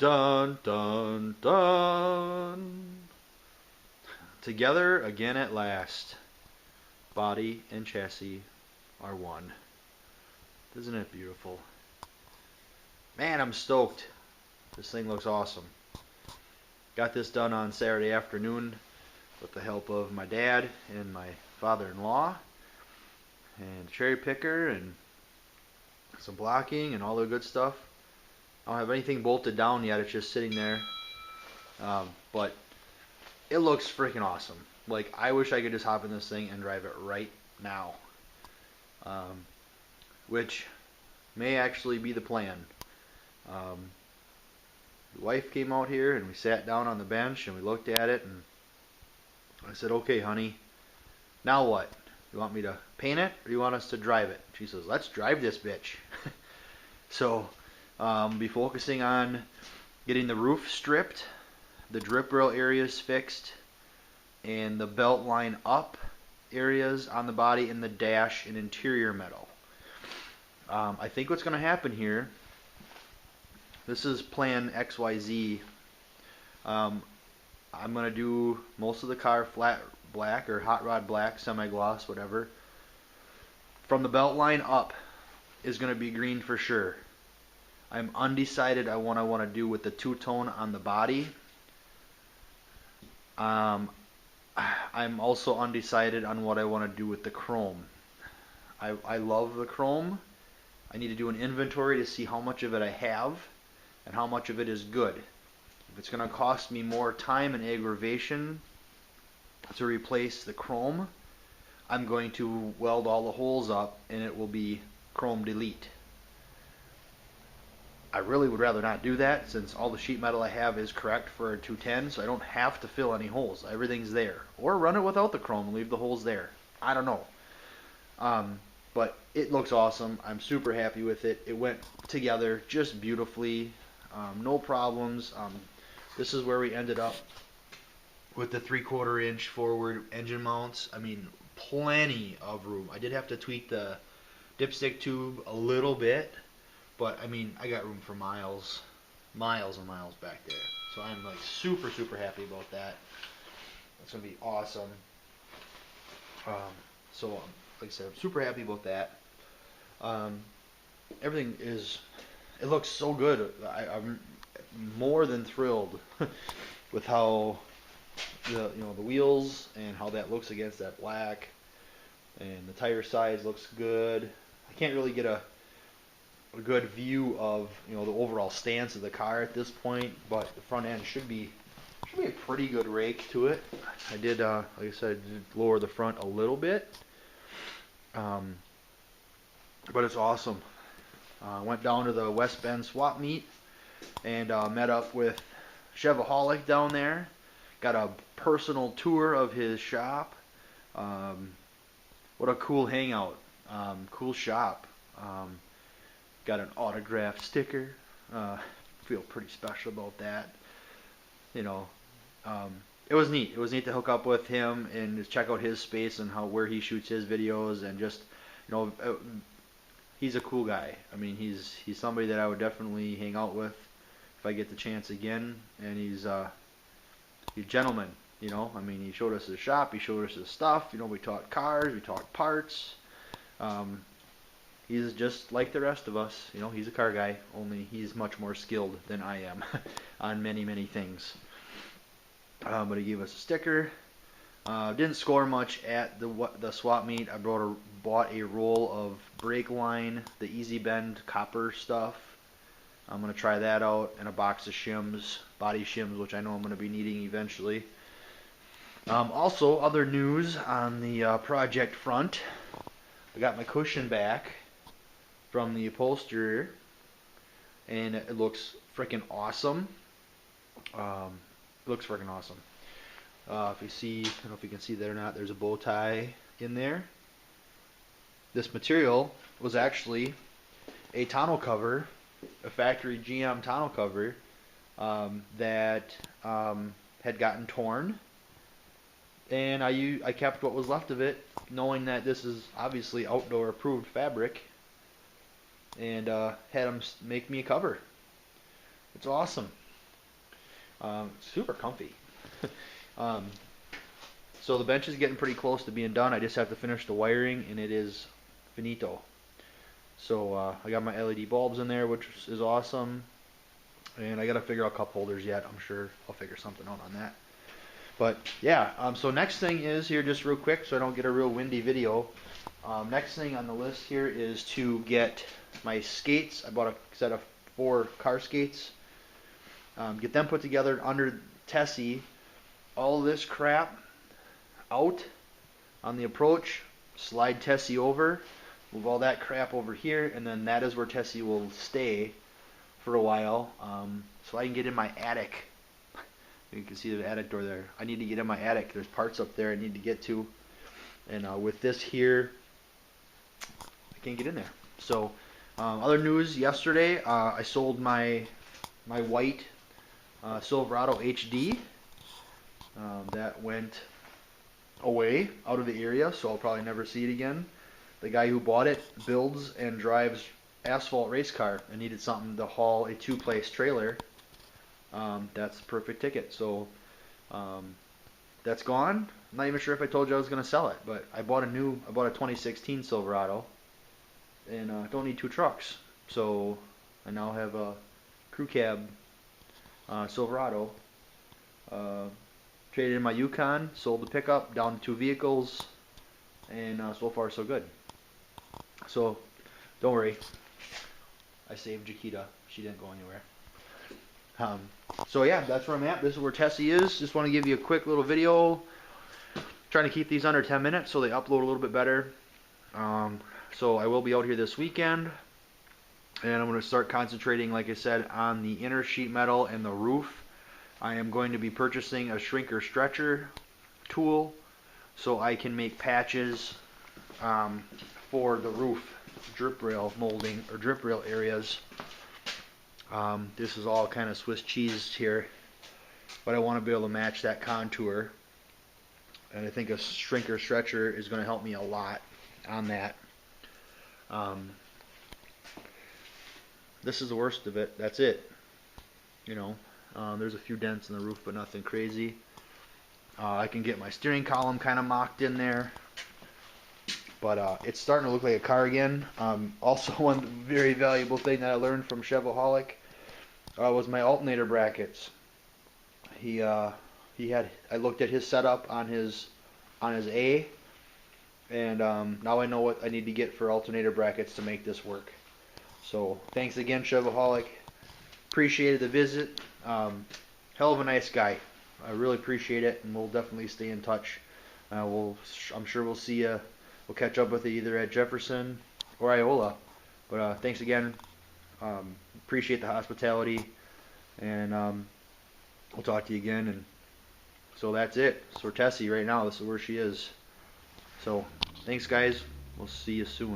Dun dun dun. Together again at last. Body and chassis are one. Isn't it beautiful? Man, I'm stoked. This thing looks awesome. Got this done on Saturday afternoon with the help of my dad and my father-in-law, and a cherry picker and some blocking and all the good stuff. I don't have anything bolted down yet. It's just sitting there. But it looks freaking awesome. Like, I wish I could just hop in this thing and drive it right now. Which may actually be the plan. The wife came out here and we sat down on the bench and we looked at it, and I said, okay, honey, now what? You want me to paint it or you want us to drive it? She says, let's drive this bitch. So, be focusing on getting the roof stripped, the drip rail areas fixed, and the belt line up areas on the body and the dash and interior metal. I think what's going to happen here, this is plan XYZ. I'm going to do most of the car flat black or hot rod black, semi-gloss, whatever. From the belt line up is going to be green for sure. I'm undecided on what I want to do with the two-tone on the body. I'm also undecided on what I want to do with the chrome. I love the chrome. I need to do an inventory to see how much of it I have and how much of it is good. If it's going to cost me more time and aggravation to replace the chrome, I'm going to weld all the holes up and it will be chrome delete. I really would rather not do that, since all the sheet metal I have is correct for a 210, so I don't have to fill any holes. Everything's there. Or run it without the chrome and leave the holes there. I don't know. But it looks awesome. I'm super happy with it. It went together just beautifully. No problems. This is where we ended up with the 3/4 inch forward engine mounts. I mean, plenty of room. I did have to tweak the dipstick tube a little bit, but I mean, I got room for miles and miles back there. So I'm like super happy about that. It's gonna be awesome. So like I said, I'm super happy about that. Everything is, it looks so good. I'm more than thrilled with how the wheels and how that looks against that black, and the tire size looks good. I can't really get a good view of the overall stance of the car at this point, but the front end should be a pretty good rake to it. I did, like I said, I did lower the front a little bit, but it's awesome. Went down to the West Bend swap meet and met up with Chevaholic down there. Got a personal tour of his shop. What a cool hangout. Cool shop. Got an autographed sticker. Feel pretty special about that. It was neat. It was neat to hook up with him and just check out his space and where he shoots his videos, and just he's a cool guy. I mean, he's somebody that I would definitely hang out with if I get the chance again. And he's a gentleman. I mean, he showed us his shop. He showed us his stuff. We talked cars. We talked parts. He's just like the rest of us. He's a car guy, only he's much more skilled than I am on many things. But he gave us a sticker. Didn't score much at the swap meet. I bought a roll of brake line, the Easy Bend copper stuff. I'm going to try that out, and a box of shims, body shims, which I know I'm going to be needing eventually. Also, other news on the project front. I got my cushion back from the upholsterer, and it looks freaking awesome. It looks freaking awesome. If you see, I don't know if you can see that or not, there's a bow tie in there. This material was actually a tonneau cover, a factory GM tonneau cover that had gotten torn, and I kept what was left of it, knowing that this is obviously outdoor approved fabric, and had them make me a cover. It's awesome. Super comfy. um, so the bench is getting pretty close to being done. I just have to finish the wiring, and it is finito. So I got my LED bulbs in there, which is awesome. And I got to figure out cup holders yet. I'm sure I'll figure something out on that. But yeah, so next thing is here, just real quick, so I don't get a real windy video. Next thing on the list here is to get my skates. I bought a set of 4 car skates. Get them put together under Tessie. All this crap out on the approach. Slide Tessie over. Move all that crap over here, and then that is where Tessie will stay for a while. So I can get in my attic. You can see the attic door there. I need to get in my attic. There's parts up there I need to get to. And with this here, I can't get in there. So, other news yesterday, I sold my white Silverado HD. That went away out of the area, so I'll probably never see it again. The guy who bought it builds and drives asphalt race car and needed something to haul a 2-place trailer. That's the perfect ticket. So that's gone. I'm not even sure if I told you I was going to sell it, but I bought a 2016 Silverado, and I don't need 2 trucks. So I now have a crew cab Silverado. Traded in my Yukon, sold the pickup, down to 2 vehicles, and so far so good. So don't worry, I saved Jaquita. She didn't go anywhere. So yeah, that's where I'm at. This is where Tessie is. Just want to give you a quick little video. Trying to keep these under 10 minutes so they upload a little bit better. So I will be out here this weekend, and I'm going to start concentrating, like I said, on the inner sheet metal and the roof. I am going to be purchasing a shrinker stretcher tool so I can make patches for the roof drip rail molding or drip rail areas. This is all kind of Swiss cheese here, but I want to be able to match that contour, and I think a shrinker stretcher is going to help me a lot on that. This is the worst of it. That's it. You know, there's a few dents in the roof, but nothing crazy. I can get my steering column kind of mocked in there, but it's starting to look like a car again. Also, one very valuable thing that I learned from Chevyholic was my alternator brackets. I looked at his setup on his A, and now I know what I need to get for alternator brackets to make this work. So thanks again, Chevyholic. Appreciated the visit. Hell of a nice guy. I really appreciate it, and we'll definitely stay in touch. I'm sure we'll see you. We'll catch up with you either at Jefferson or Iola. But thanks again. Appreciate the hospitality, and we'll talk to you again. And so that's it. So Tessie right now, this is where she is. So thanks, guys. We'll see you soon.